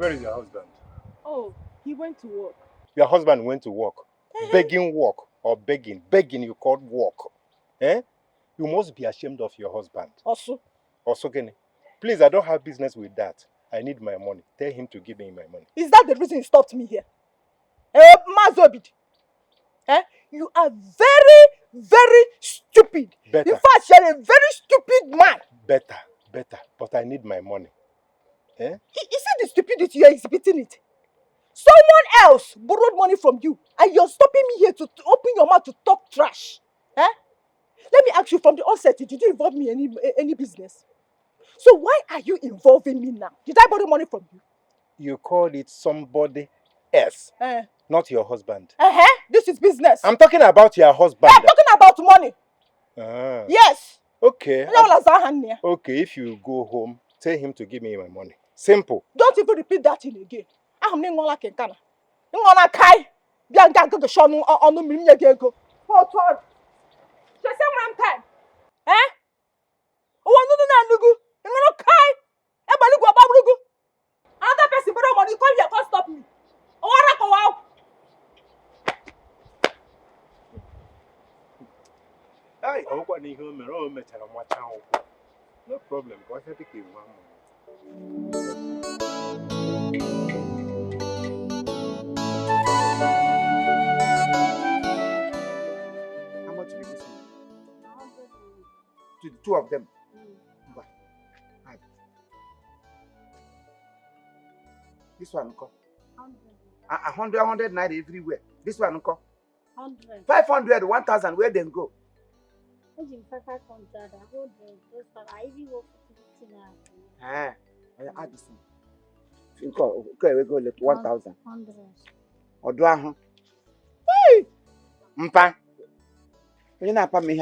Where is your husband? Oh, he went to work. Your husband went to work. Begging work or begging. Begging you called work. Eh? You must be ashamed of your husband. Also. Kenny. Please, I don't have business with that. I need my money. Tell him to give me my money. Is that the reason he stopped me here? Mazobid. You are very, very stupid. Better. In fact, you're a very stupid man. Better. But I need my money. Eh? You see the stupidity you're exhibiting it? Someone else borrowed money from you and you're stopping me here to open your mouth to talk trash. Let me ask you from the onset, did you involve me in any business? So why are you involving me now? Did I borrow money from you? You called it somebody else, not your husband. This is business. I'm talking about your husband. I'm talking about money. Yes. Okay. Okay, if you go home, tell him to give me my money. Simple. Don't even repeat that thing again. I'm not like Kenkana. I'm not kai. Bianca go show on the minute go. Hold on. Just say one time. Oh, no, Nugu. I'm not kai. Everybody go about Nugu. Another person borrow money. Come here, can't stop me. Oh, go out. Hey, no problem. Go ahead, take you one moment. How much will this one? To the two of them. This one, 100 naira everywhere. This one, 100. 500, 1,000. Where then go? 500. I even go for 50 naira. I add this one. Okay, we go let 1,000. 100. Odwa. Hey, mpa. You na pa me.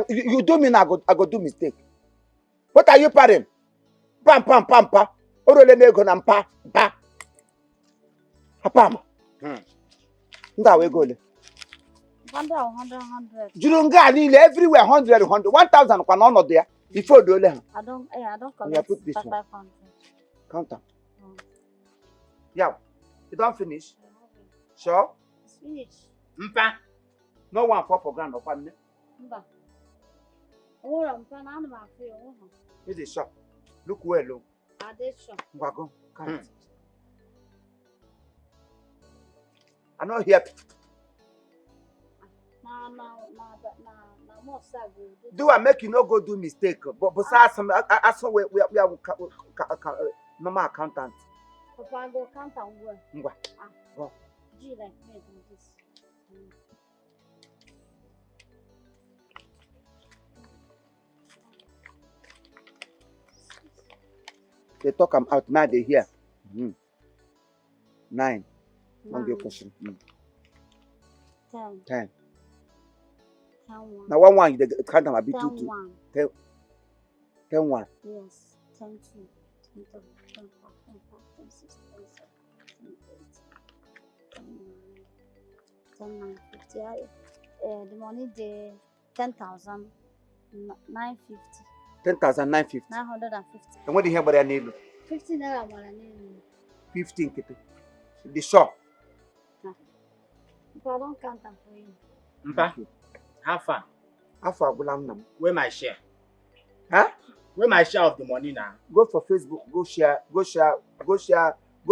You do me now. I go do mistake. What are you parting? Pam. Orole nego na mpa. Apam. Nda we go le. 100. Jurunga ni everywhere 100. 1,000 kwa no there. Before do le. I don't collect put this 500. Count am. Yeah. You don't finish? Sure? It's finished. Mpa. No one fall for ground of family. Mba. Oh, I'm going to free. This is shop. Look well, look. I did shop. Go. Count. I know here. Do I make you no go do mistake? But besides, I saw we are normal accountant. Papa, I go count and Go. Go. G like me do this. They talk I'm out now. They hear. 9. One good question. 10. 10. 10 1. Now one you count them a bit 10 2. 1. 10 1. Yes. 10 2. 10 3. 10 4. 10 5. 10 6. 10 7. 10 8. 10 9. 50. The money the 10,000. 950. 10,950. 950. And what do you hear about that name? 15 naira more than name. 15 kete. The shop. If I don't count them for you. Mpa, how far? How far Gulam nam? Where my share? Huh? Where my share of the money now? Go for Facebook. Go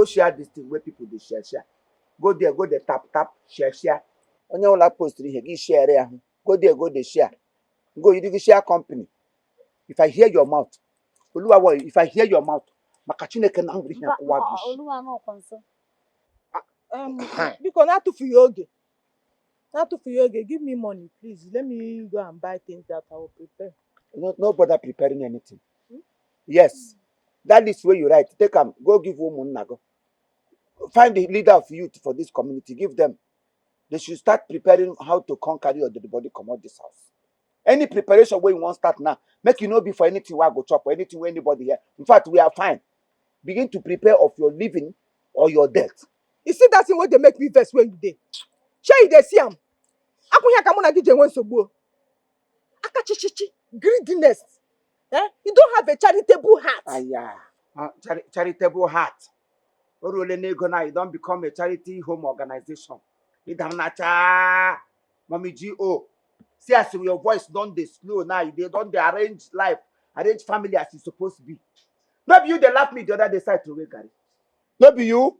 share this thing where people they share. Go there. Tap. Share. On your lap post here. Give share there. Go there. They share. Go. You do share company. If I hear your mouth, if I hear your mouth, makachine can angry here. Oluwa no concern. Because not to for yoga. Give me money, please. Let me go and buy things that I will prepare. No bother preparing anything. Yes. That is where you write. Take them. Go give woman nago. Find the leader of youth for this community. Give them. They should start preparing how to conquer your dead body come out this house. Any preparation where you want start now. Make you no be for anything where I go chop or anything where anybody here. In fact, we are fine. Begin to prepare of your living or your death. You see that thing where they make me vex when you dey. Shey you dey see am. Akunya kamuna DJ wen sogbo. Akachichichi, greediness. You don't have a charitable heart. Charitable heart. now you don't become a charity home organization. Mommy G.O. See as your voice don't they slow now. They don't they arrange life, arrange family as it's supposed to be. Maybe you they laugh me the other day side to wake Gary. Maybe you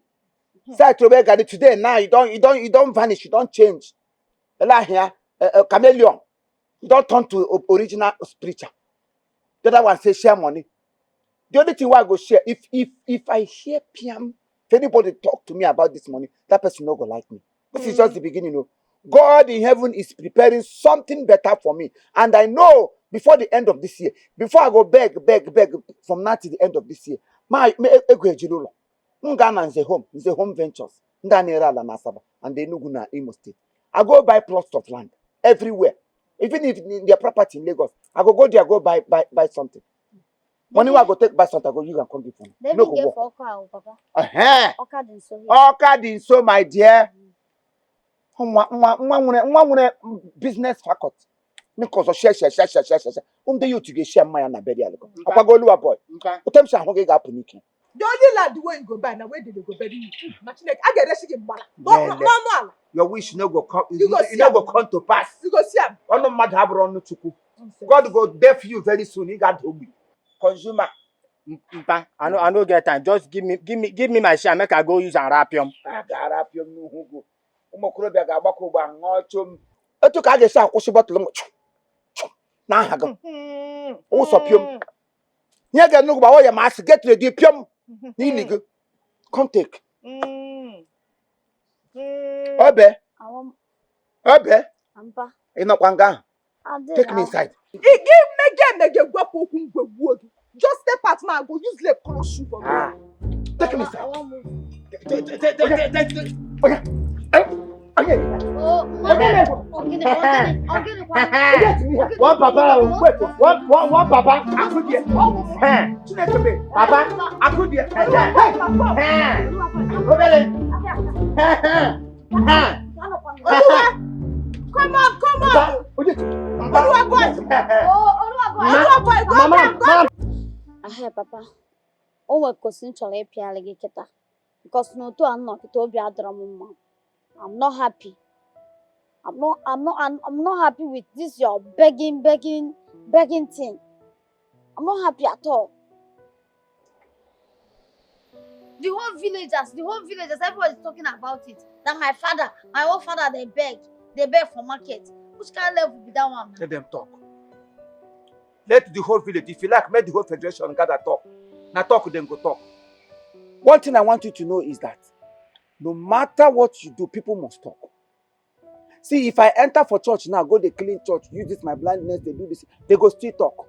side to wake Gary today now you don't vanish, you don't change. Here, chameleon. You don't turn to original preacher. The other one say share money. The only thing why I go share, if I hear PM, if anybody talk to me about this money, that person not gonna like me. This is just the beginning, you know. God in heaven is preparing something better for me. And I know before the end of this year, before I go beg from now to the end of this year, my Ngana is a home ventures. Nganera la Nasaba, and they know guna Imo State. I go buy plots of land everywhere. Even if in their property in Lagos, I go there, go buy something. Money I go take buy something, I go you can come before. Let No me go get work. for Oka, Papa. Oka didn't so here. Oka din so my dear. Nwa business faculty. Because of share. You to get share my na burial. Akwa go Oluwa boy. Utem sha hoge ga puniki. The only land where you go buy now, where did you go bury you? I get rest in Bala. No. Your wish no go come. You go You no go come to pass. You go see him. Ono mad have run no chuku. God go deaf you very soon. He got to be. Consumer. Mpa, I no get time. Just give me my share. Make I go use and wrap him. Agaarapium no hugo. Umokrobia ga agbako gba ngochom. Etu ka ga sha akwusi bottle mo. Na haga. O so pium. Nya ga no gba wo ya mas get ready pium. Ni ligo. Come take. Obe. Ampa. Ino kwanga. Take me Inside. inside. Mege gwapo ngwe. Just step out now, go use leg cross you for me. Take me inside. I want move. Okay. Oh, One papa, wait, one papa. Akudie. Chineke be. Papa, Akudie. Come on. Oluwa boy, go. Ahe, Papa. O we kosin chole piale ge keta. Because no to am not to be adramuma. I'm not happy. I'm not happy with this your begging thing. I'm not happy at all. The whole villagers, everybody's talking about it. That my own father, they beg for market. Which kind of level be that one? Let them talk. Let the whole village, if you like, let the whole federation gather talk. Now talk, then go talk. One thing I want you to know is that no matter what you do, people must talk. See, if I enter for church now, go to clean church, use this my blindness, they do this, they go still talk.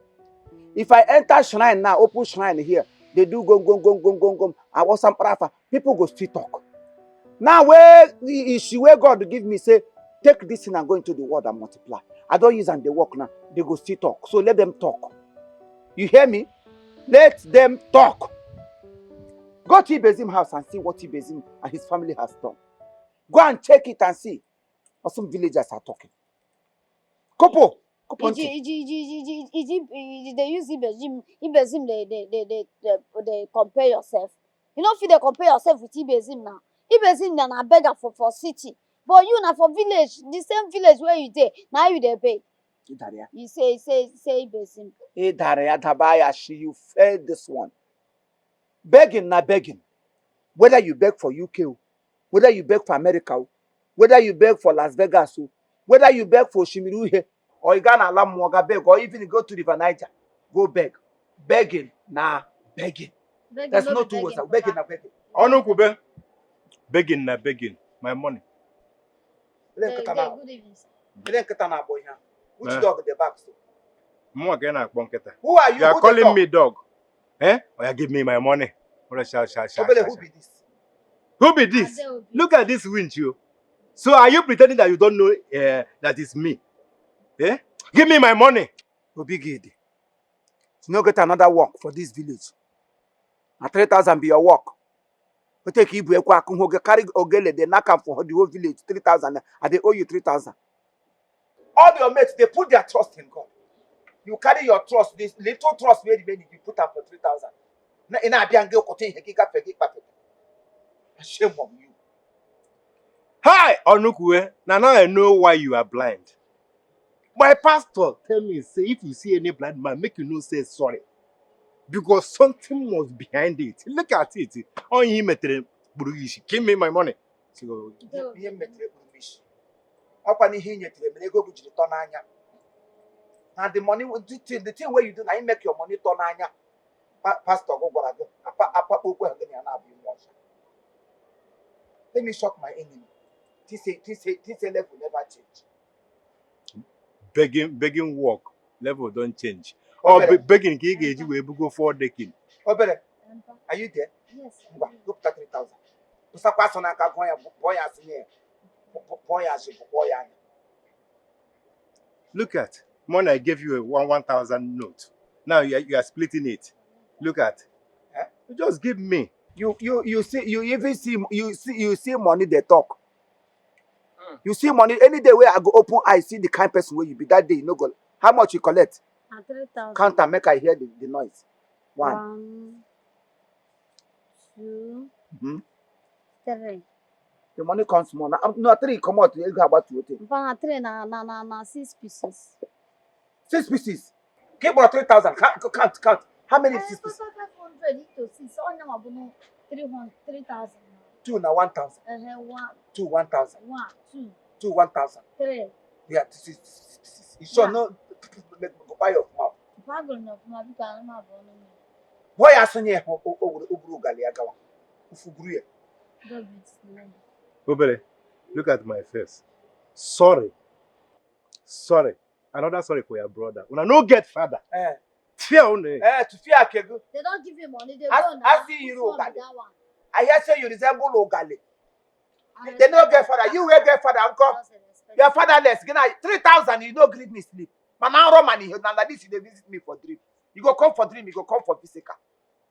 If I enter shrine now, open shrine here, they do go. I want some prayer. People go still talk. Now where the issue where God give me say, take this thing and go into the world and multiply. I don't use and they work now. They go still talk. So let them talk. You hear me? Let them talk. Go to Ibezim's house and see what Ibezim and his family has done. Go and check it and see. Or some villagers are talking. Kopo. They use Ibezim, they compare yourself. You know, if they compare yourself with Ibezim now. Ibezim na beggar for city. But you na for village, the same village where you dey, now you dey beg. You say Ibezim. You failed this one. Begging na begging. Whether you beg for UK, whether you beg for America, whether you beg for Las Vegas, whether you beg for Shimiru, or you gonna allow Mwaga beg, or even go to River Niger, go beg. Begging na begging. There's no two words. Begging na begging. Onukube. Begging na begging. My money. Good evening, sir. Which dog the back? Who are you? You are calling me dog. Eh? Or you give me my money. Who be this? Who be this? Look at this winch, you. So are you pretending that you don't know that it's me? Eh? Give me my money. Obigidi. You no get another work for this village. Na 3,000 be your work. You take Igbo ekwa akun carry ogele they knock am for the whole village 3,000 and they owe you 3,000. All your mates they put their trust in God. You carry your trust, this little trust where you put up for 3,000. Na ina biange kote hekika fegi pape. Shame on you. Hi, Onukwe. Now I know why you are blind. My pastor tell me, say, if you see any blind man, make you know say sorry. Because something was behind it. Look at it. On him, give me my money. So, Ihe metere buru mishi. Ọkwa n'ihe inyetere mere ego bujiri tọ n'anya. Na the money, the thing where you do, now you make your money tọ n'anya. Pastor go gwara gị. Apa okwu ahụ gị na na-abụ ime ọsha. Let me shock my enemy. This level never change. begging work level don't change. Or begging, we go for decking. Obere, are you there? Yes. Ngwa, go put 3,000. Usakwa so na ka boy asinye. Boy asinye, boy anya. Look at money. I gave you a 1,000 note. Now you are splitting it. Look at. Eh? You just give me. You see, you see money they talk. You see money any day where I go open eye see the kind person where you be that day you no go. How much you collect? 3,000. Count and make I hear the noise. 1, 2, Mhm. 3. The money comes small. No 3 come out. You go about 2 things. Mpana 3 na 6 pieces. 6 pieces. Keep about 3,000. Count. How many 6 pieces? 500 into 6. So now I'm going 3,000. 2 now 1,000. 1, 2 1,000. 1, 2, 2 1,000. 3. Yeah, this is. You sure Yeah. no? Go buy your mouth. Pagul no ma bi ka na bo no. Boy asunye oburu gali agawa. Ufuguru ye. Obere, look at my face. Sorry. Another sorry for your brother. When I no get father. Fear only. To fear kegu. They don't give you money. They I go now. I see you Phone Ogali. that one. I hear say you resemble Ogali. I They no get father. You will get father, uncle. just respect You are you. fatherless. 3,000, you no greet me sleep. Man, now Roman, now like this, you dey visit me for dream. You go come for dream, you go come for physical.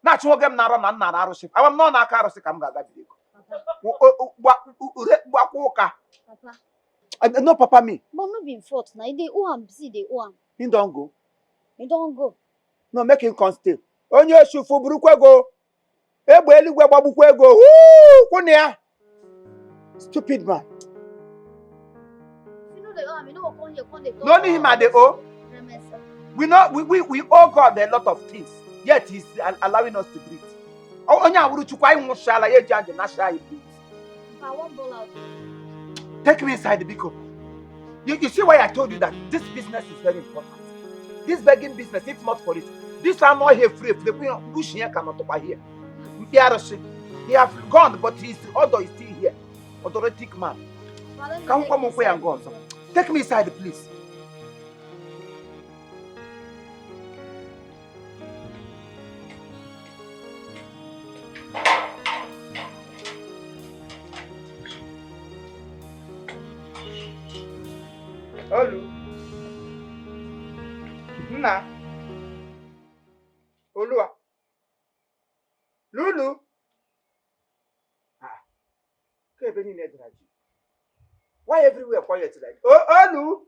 Now, you get na Roman, na Aroship. I am not na Aroship. I'm gonna be Papa, no, Papa, me. but no be fault now. They owe am, see they owe am. He don't go. You don't go. No, make him come stay. Onye shufu burukwego. Egbe eligwe gbabukwego. Woo! Kunia. Stupid man. You know they owe am. You know what come here, come they No need him at the O. We owe God a lot of things. Yet he's allowing us to breathe. Onye awuru chukwa imu shala ye janje na shala he breathe. I want ball out. Take me inside the biko. You see why I told you that this business is very important. This begging business, if not for it, this one not here free. Bush here cannot over here. He have gone, but his order is still here. Authoritic man. Come away and go. Take me inside, please. Olu. Nna. Olua. Lulu. Why everywhere quiet like? Oh,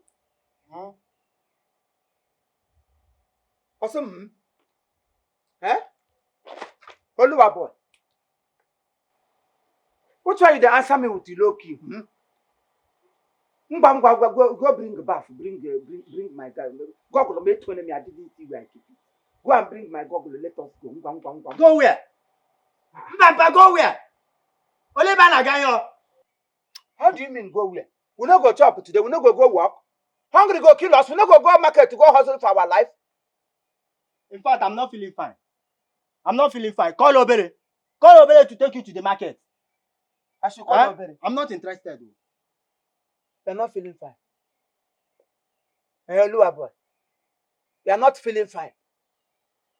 Olu. Awesome. Eh? Olua boy. What why you dey answer me with the low key? Go bring the bath. Bring my guy. Goggle, make 20 me. I didn't see where I keep it. Go and bring my goggle. Let us go. Go where? Mbamba, go where? Ole bana ganyo. How do you mean go where? We no go chop today. We no go work. Hungry go kill us. We no go market to go hustle for our life. In fact, I'm not feeling fine. Call Obere. Call Obere to take you to the market. I should call Obere. I'm not interested. You're not feeling fine. Hey, Lua boy. You're not feeling fine.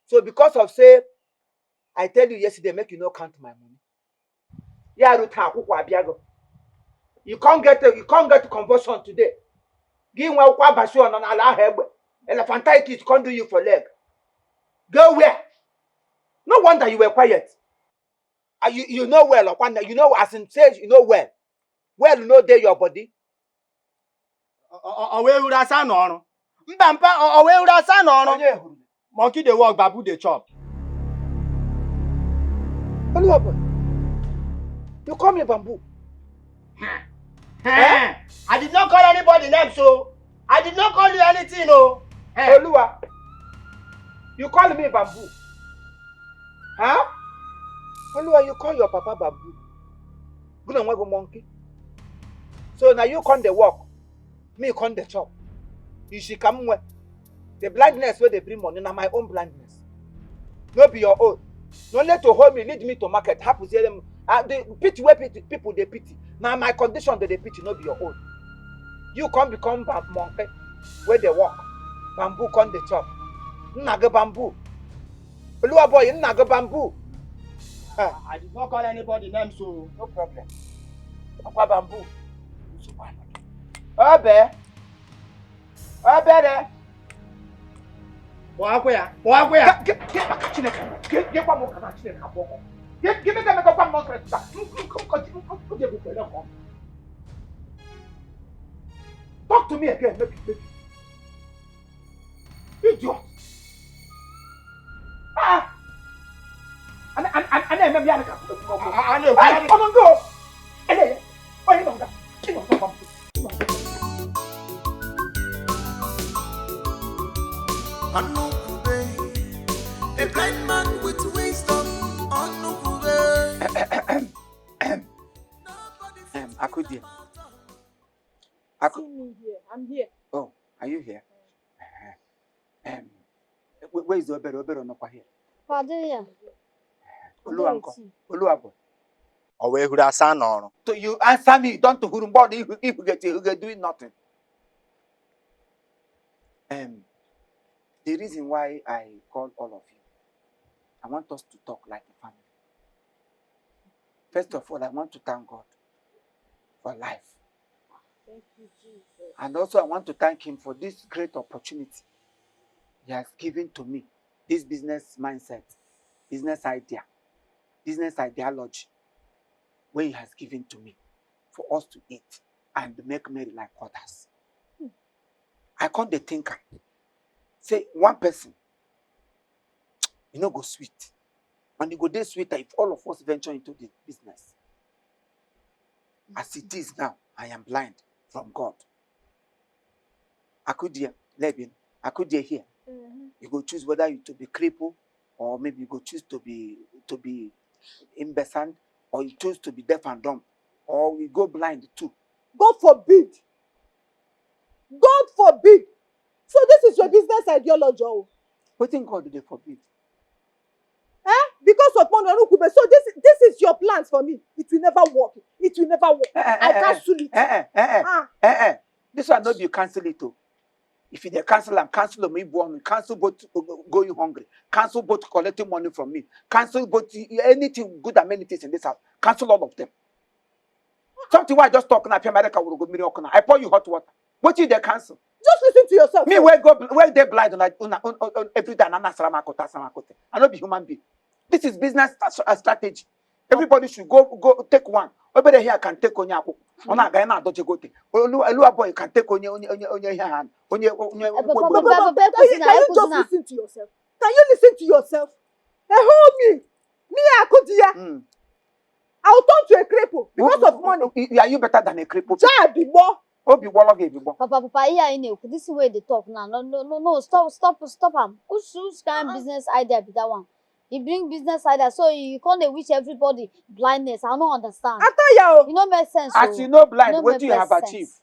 So because of say, I tell you yesterday, make you no count my money. Yeah, you can't get conversion today. Give one basho on Allah hebe. Elephantitis can't do you for leg. Go where? No wonder you were quiet. You know well, you know as in says you know well. Well, you know there your body. Owe urasa no. Mbamba owe urasa no. Monkey dey walk, babu dey chop. You call me bamboo. I did not call anybody name, so I did not call you anything, no. Oluwa, you call me bamboo. Huh? Oluwa, you call your papa bamboo. Good and go monkey. So now you come the walk, me come the chop. You should come with the blindness where they bring money, now my own blindness. No be your own. No need to hold me, lead me to market. Happen to them. The pity where people they pity. Now my condition that they pity, no be your own. You come become monkey where they walk. Bamboo come the chop. Naga bamboo. Oluwa boy, naga bamboo. I did not call anybody name, so No problem. Papa bamboo. Obe. Obe there. Where? Get one more can give me the one more. Talk to me again, maybe. Idiot. Ah. I never be come on, go. Hey, oh, you know that. A blind man with wisdom. Akudia. See me here. I'm here. Oh, are you here? Where is the Obero no here? Pardon ya. Oluwago. Owe hura san no. So you answer me, don't to Hurumbo if you get doing nothing. The reason why I call all of you, I want us to talk like a family. First of all, I want to thank God for life. Thank you, Jesus. And also I want to thank him for this great opportunity he has given to me. This business mindset, business idea, business ideology, where he has given to me for us to eat and make merry like others. I can't the thinker. Say one person, you know, go sweet. When you go there sweeter, if all of us venture into the business. As it is now, I am blind from God. I could hear, Lebin, I could hear here. You go choose whether you to be crippled, or maybe you go choose to be imbecile, or you choose to be deaf and dumb, or we go blind too. God forbid. God forbid. So this is your business ideology. What in God do they forbid? Because of money. So this is your plans for me. It will never work. It will never work. I cancel it. This one not you cancel it too. If you cancel and cancel me born, cancel both going hungry, cancel both collecting money from me, cancel both anything good amenities in this house, cancel all of them. Something why I just talking about America will go miracle. I pour you hot water. What you they cancel? Just listen to yourself. Me where they blind on every day and I not be human being. This is business strategy. Everybody should go take one. Everybody here can take on your ona guy na doje gote. Oluwa boy can take on your hand. Can you just listen to yourself? Can you listen to yourself? Hold me. Me Akudia. I'll turn to a cripple because of money. Are you better than a cripple? Papa, here this is where they talk now. No, stop am. Who's kind business idea be that one? You bring business idea, so you can't wish everybody blindness. I don't understand. You know make sense. As you know blind, what do you have achieved?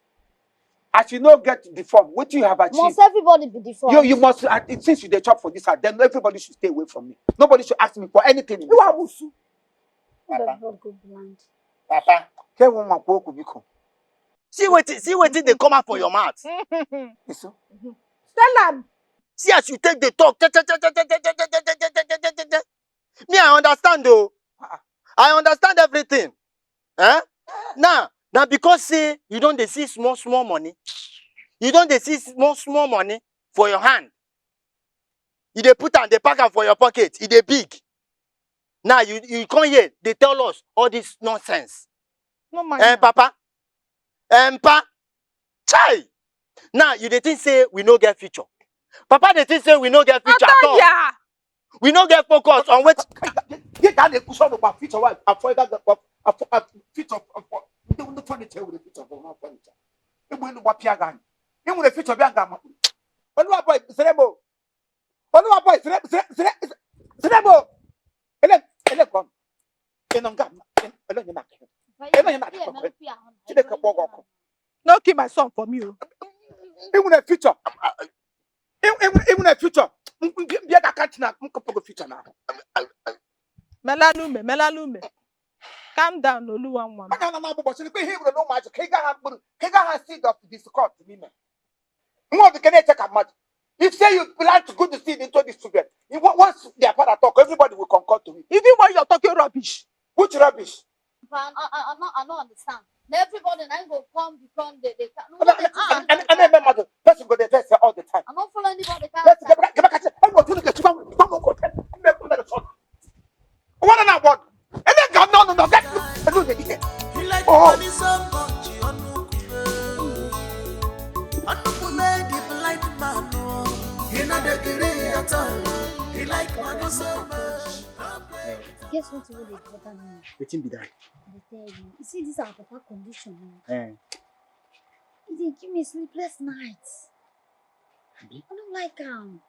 As you know get deformed, what do you have achieved? Must everybody be deformed? You must, since you dey chop for this house, then everybody should stay away from me. Nobody should ask me for anything in this house. Everybody go blind. Papa, see what they come out for your mouth. Tell them. See as you take the talk. Me, I understand though. I understand everything. Now because say you don't see small money. You don't see small money for your hand. You dey put and they pack am for your pocket. It dey big. Now you come here, they tell us all this nonsense. No man. Papa. Pa. Chai. Now you dey think say we no get future. Papa dey think say we no get future at all. We no get focus on what. Get that they cushion about feature one, a feature of the furniture with a feature of no furniture. It will what Piagan. You will a feature of Yangama. What about boy, Serebo? What about boy, Serebo? Elecon. No kill my son from you. Even a future. Even a future. Be a cat now. Future now. Melalume. Calm down, Oluwan. I can't know about it. He will know much. Kega has seed of this court to me. More the Canadian take a much. If say you plan to go to seed into this children, once their father talk, everybody will concord to it. Even when you're talking rubbish. Which rubbish? I don't understand. Everybody now go come become they And I remember person go there all the time. I don't follow anybody. Let's get back. I'm going to get you. What an award. And then God, no, that's He like money so much. The polite man. He not the greedy at all. He like money so much. Guess what really important me? Wetin be that? They tell you see this our papa condition. Eh. They give me sleepless nights. I don't like him.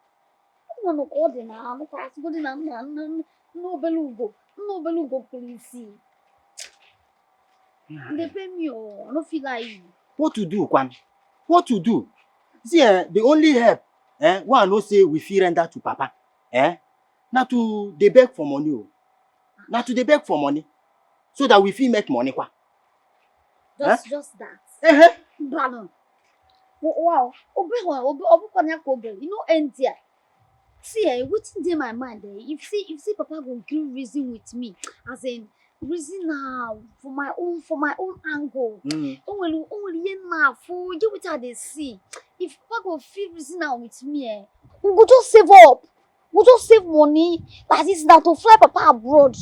I want to call them now. I'm fast good in no belugo police. They pay me. I don't feel like What to do, Kwan? What to do? See, the only help, one no say we fit render to Papa, now to dey beg for money, now to dey beg for money, so that we fit make money, kwa. just that. Balance. Wow. You know, end there. See, what's in my mind? If see, Papa go agree reason with me, as in reason now for my own angle. Only now for you what they see. If Papa go feel reason now with me, we go just save up. We just save money. That is now to fly Papa abroad.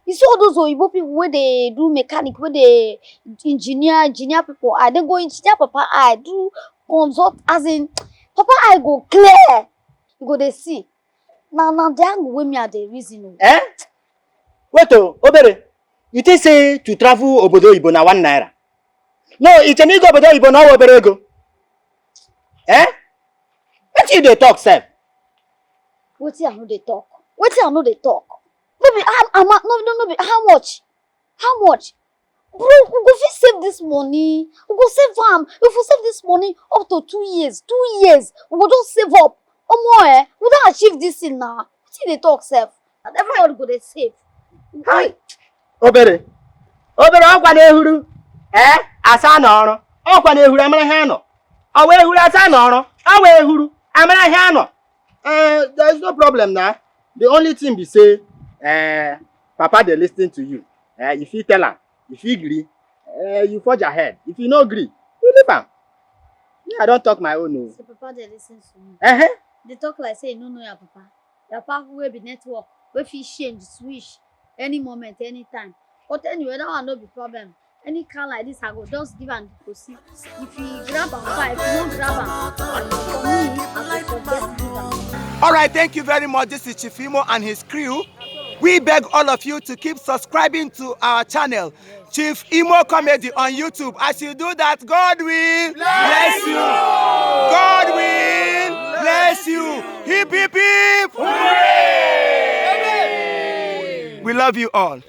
You see all those Igbo people where they do mechanic, where they engineer people. I then go engineer Papa. I do consult as in Papa. I go clear. You go they see. Now the angle where me are the reason. Wait, Obere, you think say to travel obodo Ibo na 1 naira? No, it's an ego obodo Ibo na Obere go. What you dey talk, sef? What I know they talk. No be no be how much? Bro, we go fit save this money. We go save am. If we save this money up to 2 years, we go just save up. Omo we don't achieve this thing now. What they talk sef? And everybody go dey save. Hi. Obere, ọkwa na ehuru. Asa na ọrụ. Ọkwa na ehuru amara ha nọ. Awa ehuru asa na ọrụ. Awa ehuru amara ha nọ. There is no problem now. The only thing be say, Papa they listen to you. If you tell him, if you agree, you forge ahead. If you no agree, you leave him. Yeah, I don't talk my own. No. So Papa they listen to me. They talk like say no your Papa. Your Papa will be network. We fit change, switch any moment, anytime. But anyway, that one no be problem. Any car like this, I go just give and proceed. If you grab and buy, if you don't grab and for me, I go forget give am. All right, thank you very much. This is Chief Imo and his crew. We beg all of you to keep subscribing to our channel, Chief Imo Comedy on YouTube. As you do that, God will bless you. God will bless you. Hip, hip, hip. Hooray! We love you all.